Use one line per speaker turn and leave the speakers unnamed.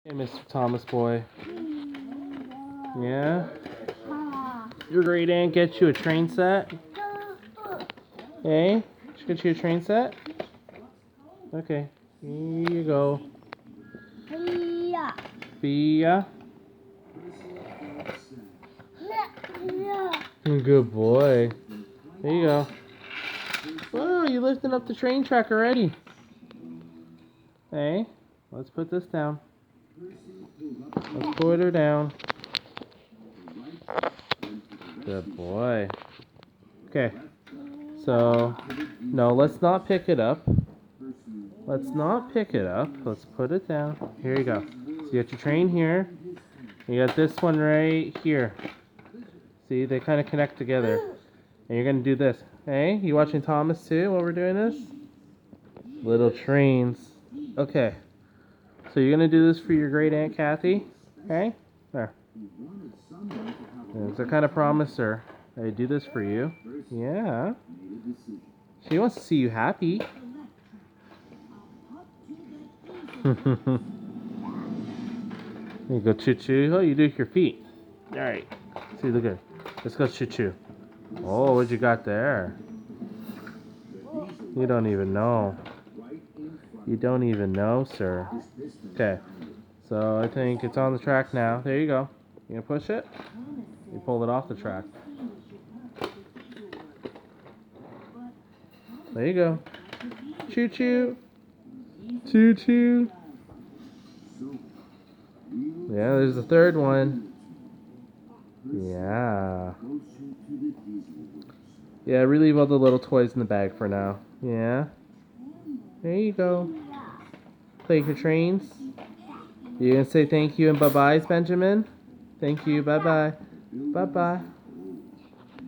Hey, Mr. Thomas boy. Yeah? Your great aunt gets you a train set? Hey? She get you a train set? Okay. Here you go. Fia. Good boy. There you go. Whoa, you lifting up the train track already. Hey, let's put this down. Let's put her down. Good boy. Okay. So, no, let's not pick it up. Let's not pick it up. Let's put it down. Here you go. So you got your train here. You got this one right here. See, they kind of connect together. And you're going to do this. Hey, you watching Thomas too while we're doing this? Little trains. Okay. So you're going to do this for your great Aunt Kathy? Okay? There. So I kind of promised her I'd do this for you. Yeah. She wants to see you happy. You go choo-choo. Oh, you do it with your feet. Alright. See, look at it. Let's go choo-choo. Oh, what you got there? You don't even know. You don't even know, sir. Okay. So I think it's on the track now. There you go. You gonna push it? You pull it off the track. There you go. Choo-choo. Choo-choo. Yeah, there's the third one. Yeah. Yeah, relieve all the little toys in the bag for now. Yeah. There you go. Play your trains. You gonna say thank you and bye-byes, Benjamin? Thank you, bye-bye. Bye-bye.